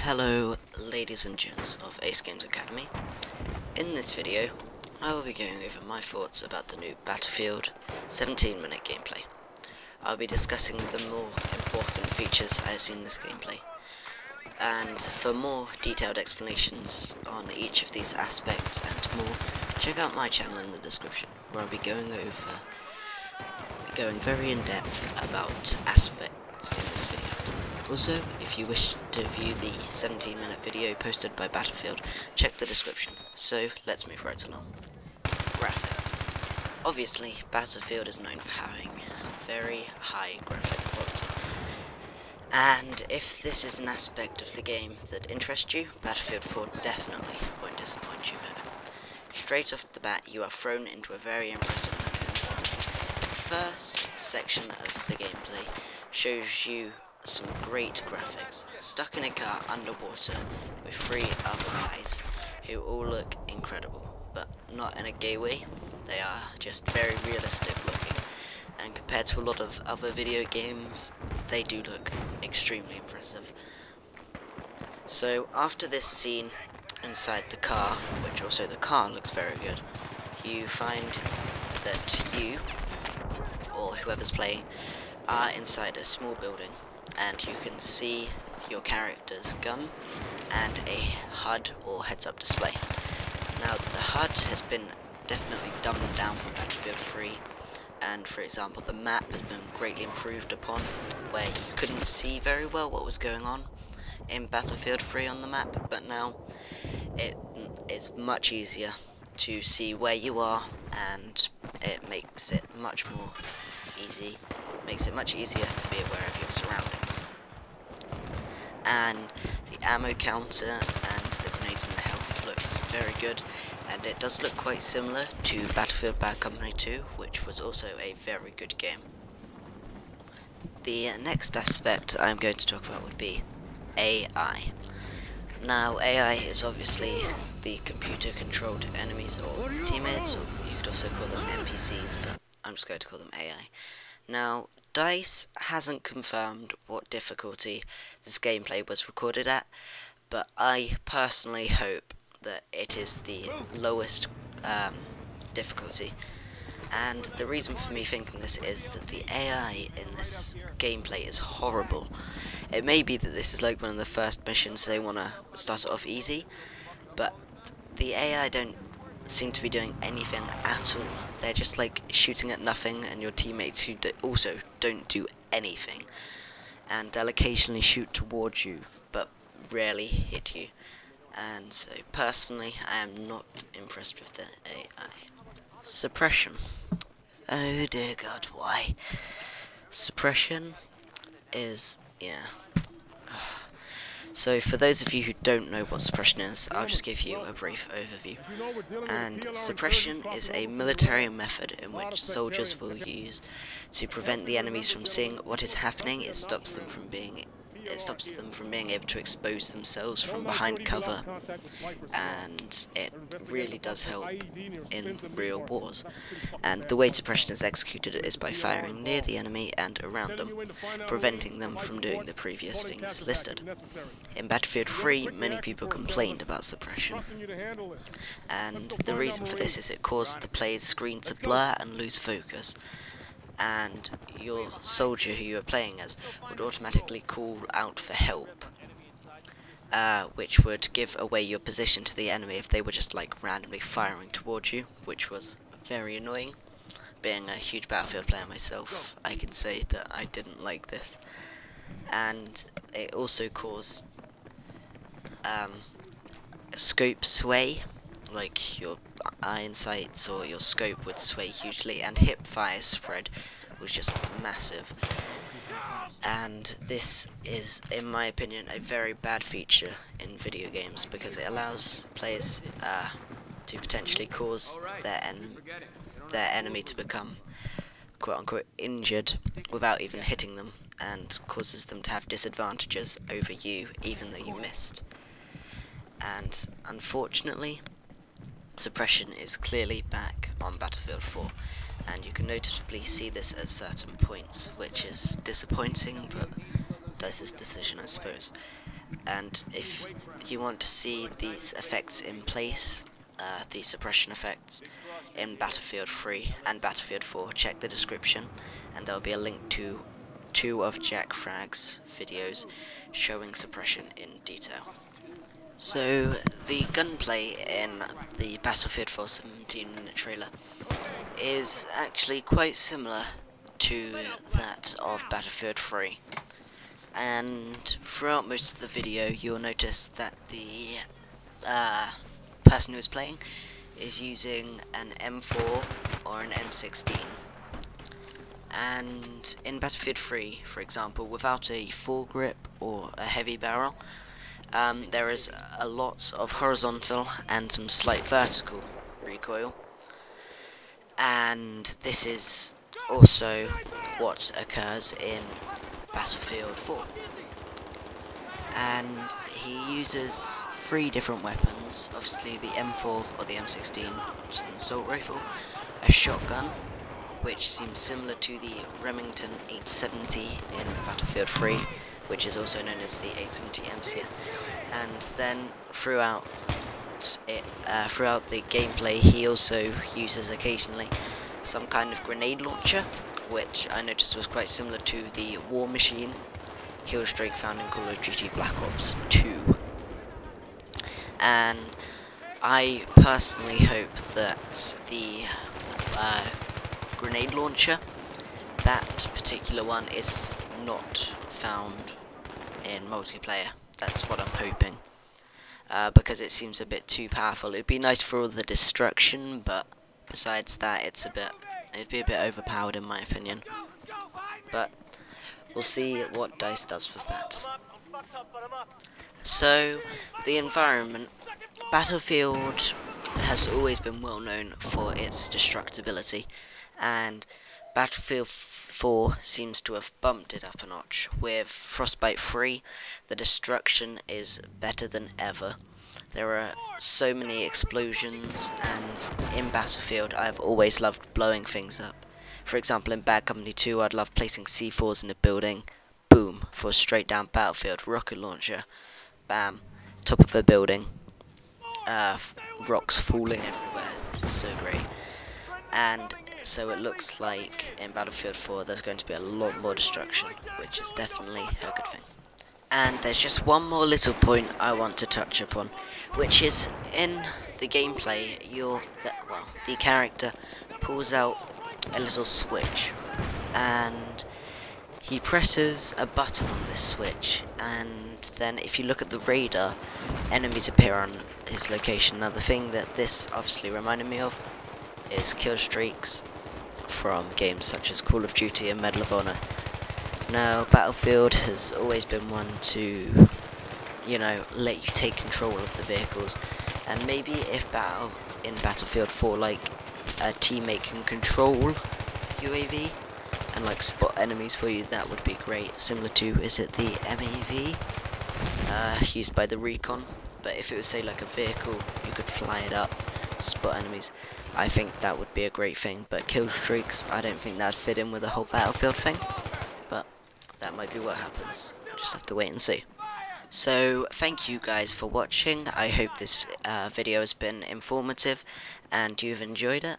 Hello ladies and gents of Ace Games Academy. In this video I will be going over my thoughts about the new Battlefield 17-minute gameplay. I'll be discussing the more important features I have seen in this gameplay, and for more detailed explanations on each of these aspects and more, check out my channel in the description, where I'll be going very in depth about aspects in this video. Also, if you wish to view the 17-minute video posted by Battlefield, check the description. So, let's move right along. Graphics. Obviously, Battlefield is known for having very high graphic quality. And if this is an aspect of the game that interests you, Battlefield 4 definitely won't disappoint you. Straight off the bat, you are thrown into a very impressive looking environment. The first section of the gameplay shows you some great graphics, stuck in a car underwater with 3 other guys who all look incredible, but not in a gay way. They are just very realistic looking, and compared to a lot of other video games, they do look extremely impressive. So after this scene inside the car, which also the car looks very good, you find that you, or whoever's playing, are inside a small building, and you can see your character's gun and a HUD or heads-up display. Now the HUD has been definitely dumbed down from Battlefield 3, and for example the map has been greatly improved upon, where you couldn't see very well what was going on in Battlefield 3 on the map, but now it is much easier to see where you are, and it makes it much easier to be aware of your surroundings. And the ammo counter and the grenades and the health looks very good, and it does look quite similar to Battlefield Bad Company 2, which was also a very good game. The next aspect I'm going to talk about would be AI. Now AI is obviously the computer controlled enemies or teammates, or you could also call them NPCs, but I'm just going to call them AI. Now, DICE hasn't confirmed what difficulty this gameplay was recorded at, but I personally hope that it is the lowest difficulty. And the reason for me thinking this is that the AI in this gameplay is horrible. It may be that this is like one of the first missions, so they want to start it off easy, but the AI don't seem to be doing anything at all. They're just like shooting at nothing, and your teammates who also don't do anything, and they'll occasionally shoot towards you but rarely hit you. And so personally I am not impressed with the AI. Suppression. Oh dear god, why? Suppression is, yeah. So for those of you who don't know what suppression is, I'll just give you a brief overview. And suppression is a military method in which soldiers will use to prevent the enemies from seeing what is happening. It stops them from being able to expose themselves from behind cover, and it really does help in real wars. And the way suppression is executed is by firing near the enemy and around them, preventing them from doing the previous things listed. In Battlefield 3, many people complained about suppression, and the reason for this is it caused the player's screen to blur and lose focus, and your soldier who you are playing as would automatically call out for help, which would give away your position to the enemy if they were just like randomly firing towards you, which was very annoying. Being a huge Battlefield player myself, I can say that I didn't like this. And it also caused scope sway, like your iron sights or your scope would sway hugely, and hip fire spread was just massive. And this is, in my opinion, a very bad feature in video games, because it allows players to potentially cause their enemy to become quote-unquote injured without even hitting them, and causes them to have disadvantages over you even though you missed. And unfortunately, suppression is clearly back on Battlefield 4, and you can noticeably see this at certain points, which is disappointing, but DICE's decision, I suppose. And if you want to see these effects in place, the suppression effects in Battlefield 3 and Battlefield 4, check the description, and there'll be a link to 2 of JackFrags videos showing suppression in detail. So the gunplay in the Battlefield 4 17-minute trailer is actually quite similar to that of Battlefield 3, and throughout most of the video you'll notice that the person who is playing is using an M4 or an M16, and in Battlefield 3, for example, without a foregrip or a heavy barrel, there is a lot of horizontal and some slight vertical recoil, and this is also what occurs in Battlefield 4. And he uses 3 different weapons, obviously the M4 or the M16, which is an assault rifle, a shotgun, which seems similar to the Remington 870 in Battlefield 3, which is also known as the 870 MCS, and then throughout the gameplay he also uses occasionally some kind of grenade launcher, which I noticed was quite similar to the War Machine kill streak found in Call of Duty Black Ops 2. And I personally hope that the grenade launcher, that particular one, is not found in multiplayer. That's what I'm hoping, because it seems a bit too powerful. It'd be nice for all the destruction, but besides that, it'd be a bit overpowered in my opinion. But we'll see what DICE does with that. So, the environment. Battlefield has always been well known for its destructibility, and Battlefield 4 seems to have bumped it up a notch. With Frostbite 3, the destruction is better than ever. There are so many explosions, and in Battlefield I've always loved blowing things up. For example, in Bad Company 2, I'd love placing C4s in a building, boom, for a straight down battlefield, rocket launcher, bam, top of a building, rocks falling everywhere, so great. And so it looks like in Battlefield 4 there's going to be a lot more destruction, which is definitely a good thing. And there's just one more little point I want to touch upon, which is in the gameplay, the character pulls out a little switch, and he presses a button on this switch, and then if you look at the radar, enemies appear on his location. Now the thing that this obviously reminded me of is kill streaks from games such as Call of Duty and Medal of Honor. Now Battlefield has always been one to, you know, let you take control of the vehicles, and maybe if in Battlefield 4, like, a teammate can control UAV and like spot enemies for you, that would be great. Similar to, is it the MAV used by the Recon? But if it was, say, like a vehicle, you could fly it up, spot enemies. I think that would be a great thing. But kill streaks, I don't think that'd fit in with the whole Battlefield thing. But that might be what happens. We'll just have to wait and see. So thank you guys for watching. I hope this video has been informative and you've enjoyed it.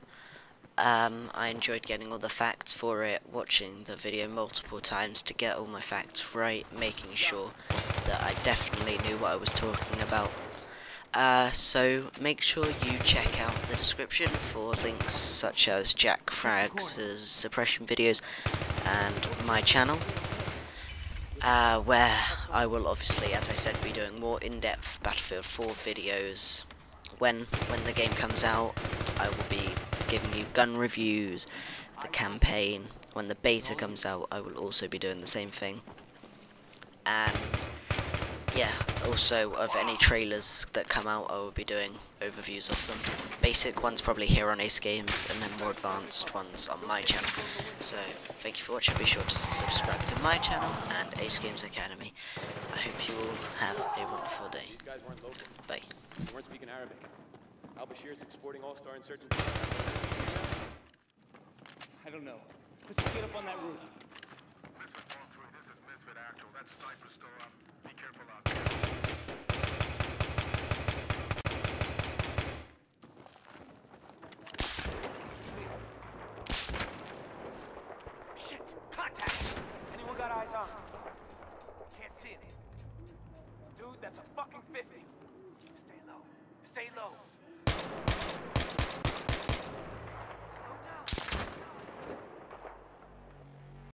I enjoyed getting all the facts for it, watching the video multiple times to get all my facts right, making sure that I definitely knew what I was talking about. So make sure you check out the description for links such as JackFrags' suppression videos and my channel, where I will obviously, as I said, be doing more in-depth Battlefield 4 videos. When the game comes out, I will be giving you gun reviews, the campaign. When the beta comes out, I will also be doing the same thing. And yeah, also of any trailers that come out, I will be doing overviews of them. Basic ones probably here on Ace Games, and then more advanced ones on my channel. So thank you for watching. Be sure to subscribe to my channel and Ace Games Academy. I hope you all have a wonderful day. Bye. They weren't speaking Arabic. Al-Bashir's exporting all-star insurgents. I don't know. Let's get up on that roof. Misfit 1-3, this is Misfit Actual. That sniper's still up. Be careful out there. dude, that's a fucking 50. Stay low. Stay low.